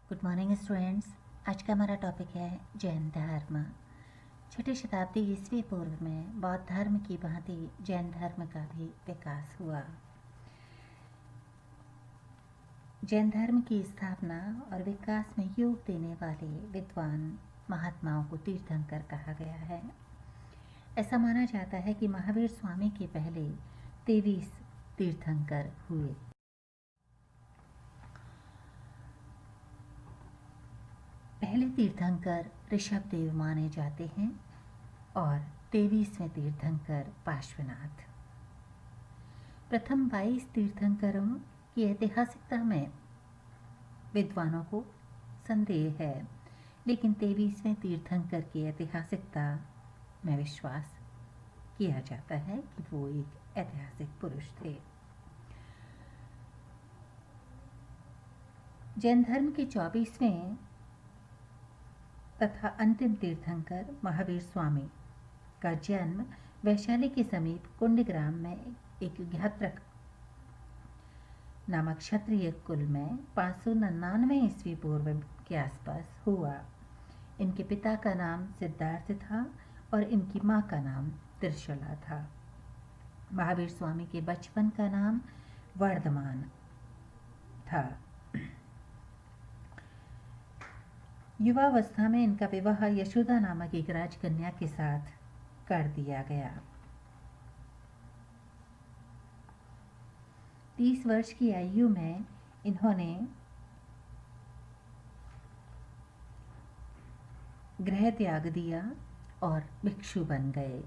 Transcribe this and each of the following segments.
Good morning students. आज का हमारा टॉपिक है जैन धर्म। छठी शताब्दी ईस्वी पूर्व में बौद्ध धर्म की भांति जैन धर्म का भी विकास हुआ। जैन धर्म की स्थापना और विकास में योग देने वाले विद्वान महात्माओं को तीर्थंकर कहा गया है। ऐसा माना जाता है कि महावीर स्वामी के पहले 23 तीर्थंकर हुए। पहले तीर्थंकर ऋषभदेव माने जाते हैं और 23वें तीर्थंकर पार्श्वनाथ। प्रथम 22 तीर्थंकरों की ऐतिहासिकता में विद्वानों को संदेह है, लेकिन 23वें तीर्थंकर की ऐतिहासिकता में विश्वास किया जाता है कि वो एक ऐतिहासिक पुरुष थे। जैन धर्म के 24वें तथा अंतिम तीर्थंकर महावीर स्वामी का जन्म वैशाली के समीप कुंडग्राम में एक घात्रक नामक क्षत्रिय कुल में 599 ईस्वी पूर्व के आसपास हुआ। इनके पिता का नाम सिद्धार्थ था और इनकी माँ का नाम त्रिशला था। महावीर स्वामी के बचपन का नाम वर्धमान था। युवावस्था में इनका विवाह यशोदा नामक एक राजकन्या के साथ कर दिया गया। 30 वर्ष की आयु में इन्होंने गृह त्याग दिया और भिक्षु बन गए।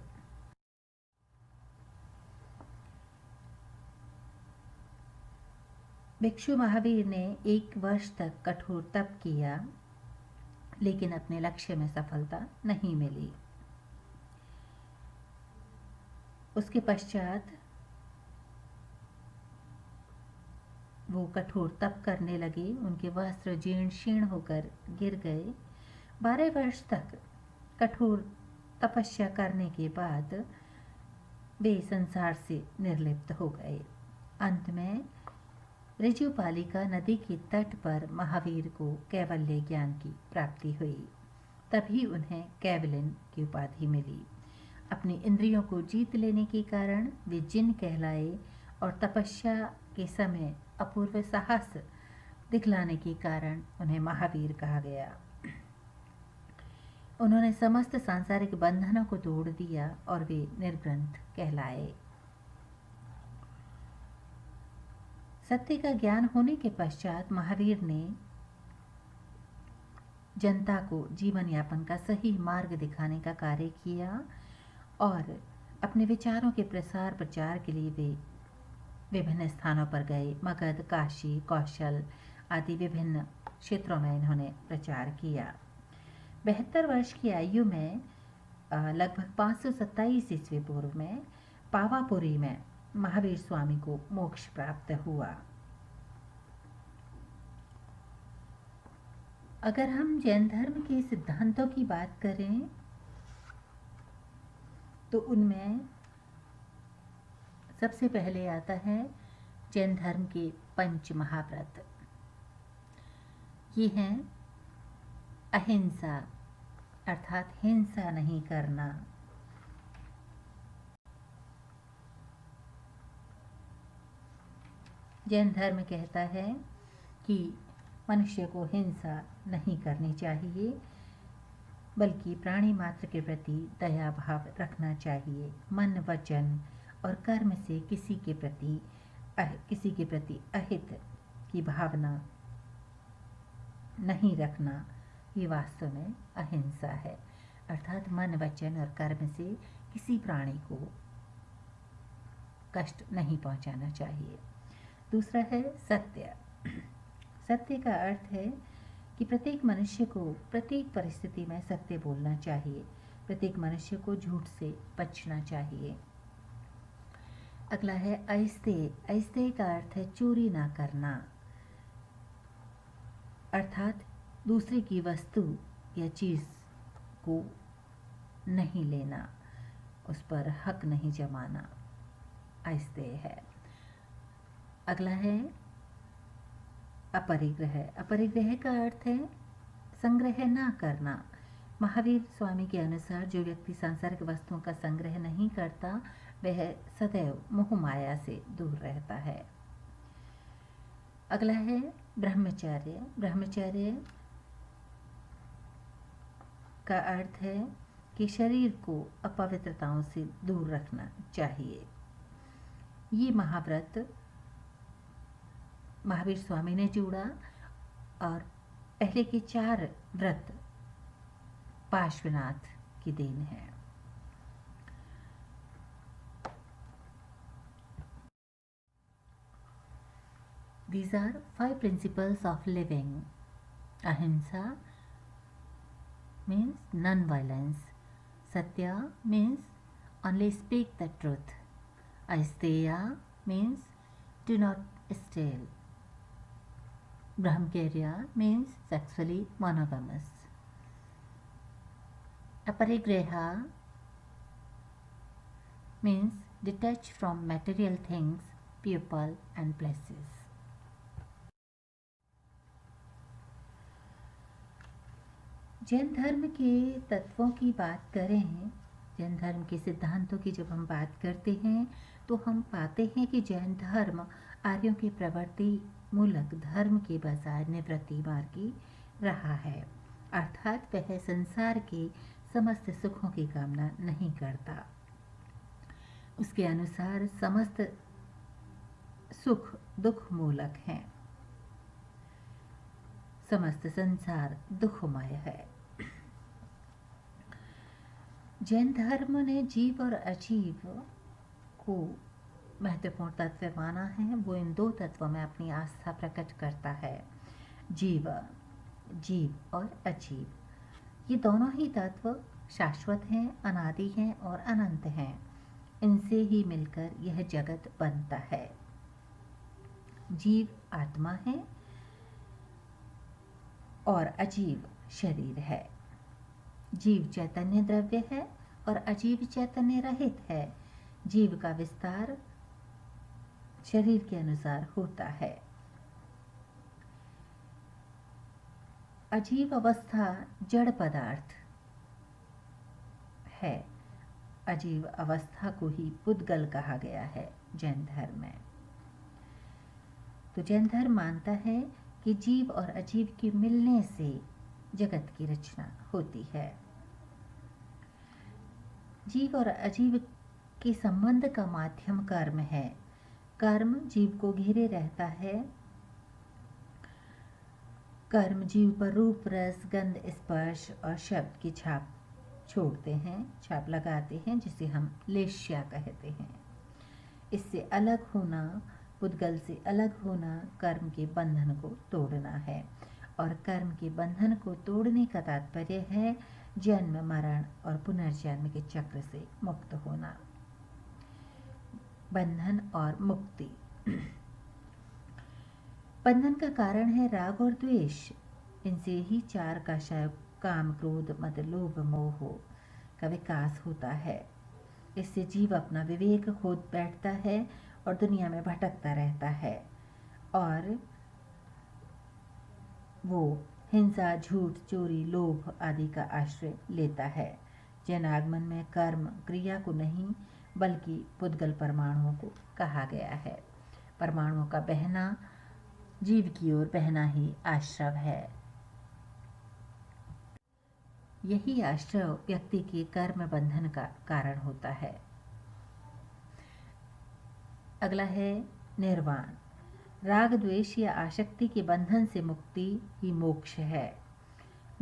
भिक्षु महावीर ने 1 वर्ष तक कठोर तप किया, लेकिन अपने लक्ष्य में सफलता नहीं मिली। उसके पश्चात वो कठोर तप करने लगे। उनके वस्त्र जीर्ण शीर्ण होकर गिर गए। 12 वर्ष तक कठोर तपस्या करने के बाद वे संसार से निर्लिप्त हो गए। अंत में ऋजुपालिका नदी के तट पर महावीर को कैवल्य ज्ञान की प्राप्ति हुई। तभी उन्हें कैवलिन की उपाधि मिली। अपनी इंद्रियों को जीत लेने के कारण वे जिन कहलाए और तपस्या के समय अपूर्व साहस दिखलाने के कारण उन्हें महावीर कहा गया। उन्होंने समस्त सांसारिक बंधनों को तोड़ दिया और वे निर्ग्रंथ कहलाए। सत्य का ज्ञान होने के पश्चात महावीर ने जनता को जीवन यापन का सही मार्ग दिखाने का कार्य किया और अपने विचारों के प्रसार प्रचार के लिए वे विभिन्न स्थानों पर गए। मगध, काशी, कौशल आदि विभिन्न क्षेत्रों में इन्होंने प्रचार किया। 72 वर्ष की आयु में लगभग 527 ईस्वी पूर्व में पावापुरी में महावीर स्वामी को मोक्ष प्राप्त हुआ। अगर हम जैन धर्म के सिद्धांतों की बात करें तो उनमें सबसे पहले आता है जैन धर्म के पंच महाव्रत। ये हैं अहिंसा अर्थात हिंसा नहीं करना, जैन धर्म कहता है कि मनुष्य को हिंसा नहीं करनी चाहिए, बल्कि प्राणी मात्र के प्रति दया भाव रखना चाहिए। मन, वचन और कर्म से किसी के प्रति अहित की भावना नहीं रखना, ये वास्तव में अहिंसा है। अर्थात मन, वचन और कर्म से किसी प्राणी को कष्ट नहीं पहुंचाना चाहिए। दूसरा है सत्य। सत्य का अर्थ है कि प्रत्येक मनुष्य को प्रत्येक परिस्थिति में सत्य बोलना चाहिए। प्रत्येक मनुष्य को झूठ से बचना चाहिए। अगला है ऐस्तेय। ऐस्तेय का अर्थ है चोरी ना करना, अर्थात दूसरे की वस्तु या चीज को नहीं लेना, उस पर हक नहीं जमाना, ऐस्तेय है। अगला है अपरिग्रह, अपरिग्रह का अर्थ है संग्रह ना करना। महावीर स्वामी के अनुसार जो व्यक्ति सांसारिक वस्तुओं का संग्रह नहीं करता वह सदैव मोह माया से दूर रहता है। अगला है ब्रह्मचर्य। ब्रह्मचर्य का अर्थ है कि शरीर को अपवित्रताओं से दूर रखना चाहिए। ये महाव्रत महावीर स्वामी ने जोड़ा और पहले के 4 व्रत पार्श्वनाथ की देन है। These are 5 principles of living. Ahimsa means non-violence. Satya means only speak the truth. Aisteya means do not steal. Brahmacharya means sexually monogamous. Aparigraha means detached from material things, people and places. Jain धर्म के तत्वों की बात करें, जैन धर्म के सिद्धांतों की जब हम बात करते हैं तो हम पाते हैं कि जैन धर्म आर्यों के प्रवृत्ति मूलक धर्म के बजाय निवृत्ति मार्गी रहा है, अर्थात वह संसार के समस्त सुखों की कामना नहीं करता। उसके अनुसार समस्त सुख दुख मूलक हैं, समस्त संसार दुखमय है। जैन धर्म ने जीव और अजीव को महत्वपूर्ण तत्व माना है। वो इन 2 तत्वों में अपनी आस्था प्रकट करता है, जीव और अजीव। ये दोनों ही तत्व शाश्वत हैं, अनादि हैं और अनंत हैं। इनसे ही मिलकर यह जगत बनता है। जीव आत्मा है और अजीव शरीर है। जीव चैतन्य द्रव्य है और अजीव चैतन्य रहित है। जीव का विस्तार शरीर के अनुसार होता है। अजीव अवस्था जड़ पदार्थ है। अजीव अवस्था को ही पुद्गल कहा गया है जैन धर्म में। तो जैन धर्म मानता है कि जीव और अजीव के मिलने से जगत की रचना होती है। जीव और अजीव के संबंध का माध्यम कर्म है। कर्म जीव को घेरे रहता है। कर्म जीव पर रूप रस गंध स्पर्श और शब्द की छाप छोड़ते हैं, छाप लगाते हैं, जिसे हम लेश्या कहते हैं। इससे अलग होना, पुद्गल से अलग होना कर्म के बंधन को तोड़ना है और कर्म के बंधन को तोड़ने का तात्पर्य है जन्म मरण और पुनर्जन्म के चक्र से मुक्त होना। बंधन और मुक्ति। बंधन का कारण है राग और द्वेष। इनसे ही 4 का काम क्रोध मद लोभ मोह का विकास होता है। इससे जीव अपना विवेक खो बैठता है और दुनिया में भटकता रहता है और वो हिंसा झूठ चोरी लोभ आदि का आश्रय लेता है। जैन आगमन में कर्म क्रिया को नहीं बल्कि पुद्गल परमाणुओं को कहा गया है। परमाणुओं का बहना जीव की ओर बहना ही आश्रव है। यही आश्रव व्यक्ति के कर्म बंधन का कारण होता है। अगला है निर्वाण। राग द्वेष या आसक्ति के बंधन से मुक्ति ही मोक्ष है।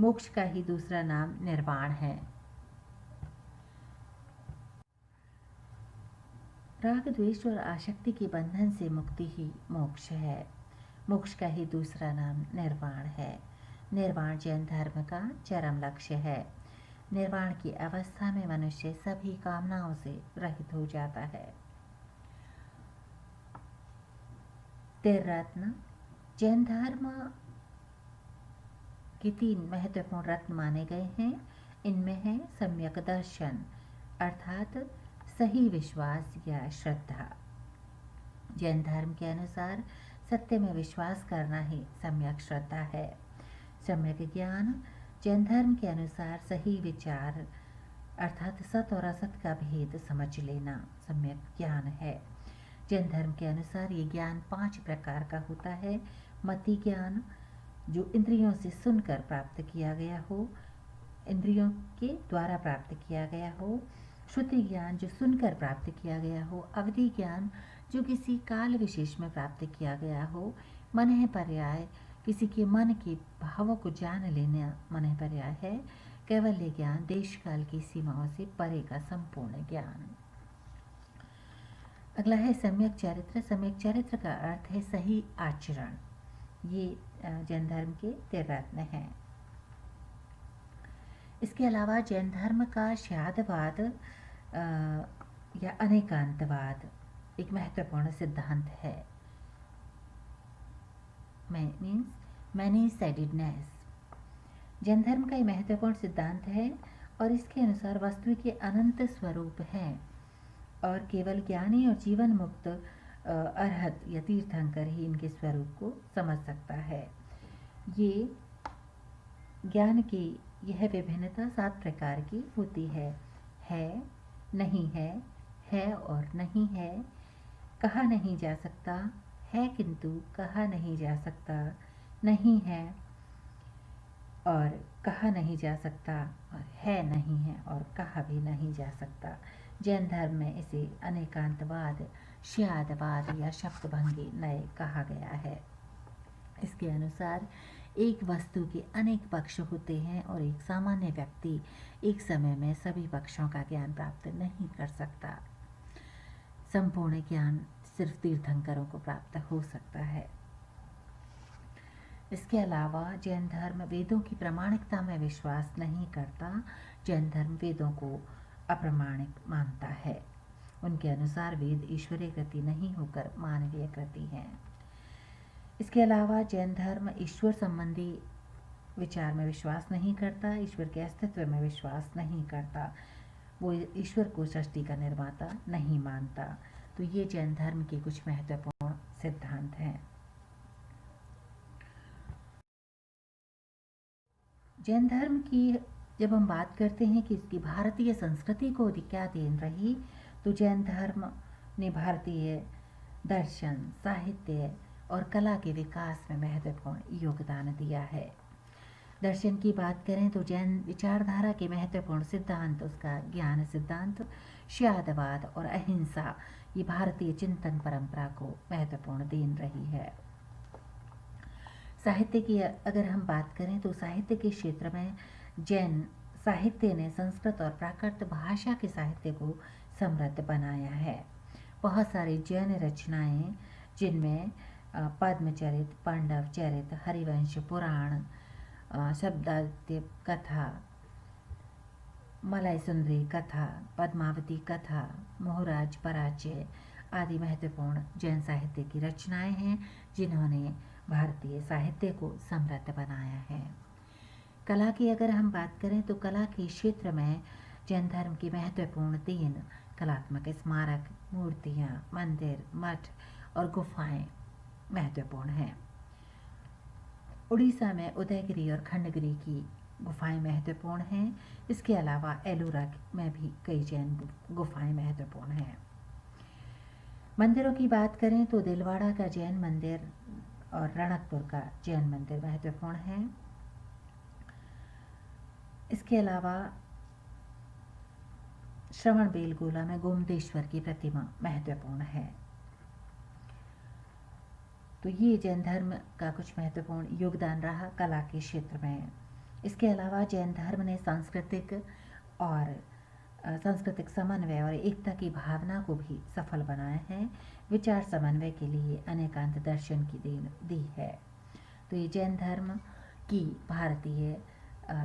मोक्ष का ही दूसरा नाम निर्वाण है। राग द्वेष और आसक्ति के बंधन से मुक्ति ही मोक्ष है। मोक्ष का ही दूसरा नाम निर्वाण है। निर्वाण जैन धर्म का चरम लक्ष्य है। निर्वाण की अवस्था में मनुष्य सभी कामनाओं से रहित हो जाता है। रत्न जैन धर्म के 3 महत्वपूर्ण रत्न माने गए हैं। इनमें है सम्यक दर्शन अर्थात सही विश्वास या श्रद्धा। जैन धर्म के अनुसार सत्य में विश्वास करना ही सम्यक श्रद्धा है। सम्यक ज्ञान जैन धर्म के अनुसार सही विचार अर्थात सत और असत का भेद समझ लेना सम्यक ज्ञान है। जैन धर्म के अनुसार ये ज्ञान 5 प्रकार का होता है। मति ज्ञान जो इंद्रियों से सुनकर प्राप्त किया गया हो, इंद्रियों के द्वारा प्राप्त किया गया हो। श्रुति ज्ञान जो सुनकर प्राप्त किया गया हो। अवधि ज्ञान जो किसी काल विशेष में प्राप्त किया गया हो। मनः पर्याय किसी के मन के भावों को जान लेना मनः पर्याय है। कैवल्य ज्ञान देश काल की सीमाओं से परे का संपूर्ण ज्ञान। अगला है सम्यक चरित्र। सम्यक चरित्र का अर्थ है सही आचरण। ये जैन धर्म के 13 रत्न हैं। इसके अलावा जैन धर्म का श्यादवाद या अनेकांतवाद एक महत्वपूर्ण सिद्धांत है। Means many sidedness. जैन धर्म का एक महत्वपूर्ण सिद्धांत है और इसके अनुसार वस्तु के अनंत स्वरूप हैं और केवल ज्ञानी और जीवन मुक्त अरहत या तीर्थंकर ही इनके स्वरूप को समझ सकता है। ये ज्ञान की यह विभिन्नता 7 प्रकार की होती है। नहीं है और नहीं है, कहा नहीं जा सकता, है किंतु कहा नहीं जा सकता, नहीं है और कहा नहीं जा सकता, और है नहीं है और कहा भी नहीं जा सकता। जैन धर्म में इसे अनेकांतवाद, श्यादवाद या शब्दभंगी नए कहा गया है। इसके अनुसार एक वस्तु के अनेक पक्ष होते हैं और एक सामान्य व्यक्ति एक समय में सभी पक्षों का ज्ञान प्राप्त नहीं कर सकता। संपूर्ण ज्ञान सिर्फ तीर्थंकरों को प्राप्त हो सकता है। इसके अलावा जैन धर्म वेदों की प्रामाणिकता में विश्वास नहीं करता। जैन धर्म वेदों को अप्रामाणिक मानता है। उनके अनुसार वेद ईश्वरीय कृति नहीं होकर मानवीय कृति हैं। इसके अलावा जैन धर्म ईश्वर संबंधी विचार में विश्वास नहीं करता, ईश्वर के अस्तित्व में विश्वास नहीं करता, वो ईश्वर को सृष्टि का निर्माता नहीं मानता। तो ये जैन धर्म के कुछ महत्वपूर्ण सिद्धांत हैं। जैन धर्म की जब हम बात करते हैं कि इसकी भारतीय संस्कृति को क्या देन रही, तो जैन धर्म ने भारतीय दर्शन, साहित्य और कला के विकास में महत्वपूर्ण योगदान दिया है। दर्शन की बात करें तो जैन विचारधारा के महत्वपूर्ण सिद्धांत, उसका ज्ञान सिद्धांत, श्यादवाद और अहिंसा, ये भारतीय चिंतन परंपरा को महत्वपूर्ण देन रही है। साहित्य की अगर हम बात करें तो साहित्य के क्षेत्र में जैन साहित्य ने संस्कृत और प्राकृत भाषा के साहित्य को समृद्ध बनाया है। बहुत सारी जैन रचनाएं जिनमें पद्मचरित, पांडव चरित, हरिवंश पुराण, शब्दादित्य कथा, मलाई सुंदरी कथा, पद्मावती कथा, मोहराज पराचय आदि महत्वपूर्ण जैन साहित्य की रचनाएं हैं जिन्होंने भारतीय साहित्य को समृद्ध बनाया है। कला की अगर हम बात करें तो कला के क्षेत्र में जैन धर्म की महत्वपूर्ण देन कलात्मक स्मारक, मूर्तियाँ, मंदिर, मठ और गुफाएं महत्वपूर्ण हैं। उड़ीसा में उदयगिरी और खंडगिरी की गुफाएं महत्वपूर्ण हैं। इसके अलावा एलोरा में भी कई जैन गुफाएं महत्वपूर्ण हैं। मंदिरों की बात करें तो दिलवाड़ा का जैन मंदिर और रणकपुर का जैन मंदिर महत्वपूर्ण है। इसके अलावा श्रवण बेलगोला में गोमतेश्वर की प्रतिमा महत्वपूर्ण है। तो ये जैन धर्म का कुछ महत्वपूर्ण योगदान रहा कला के क्षेत्र में। इसके अलावा जैन धर्म ने सांस्कृतिक समन्वय और एकता की भावना को भी सफल बनाया है। विचार समन्वय के लिए अनेकांत दर्शन की देन दी है। तो ये जैन धर्म की भारतीय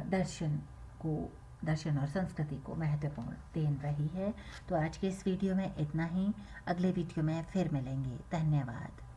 दर्शन और संस्कृति को महत्वपूर्ण देन रही है। तो आज के इस वीडियो में इतना ही। अगले वीडियो में फिर मिलेंगे। धन्यवाद।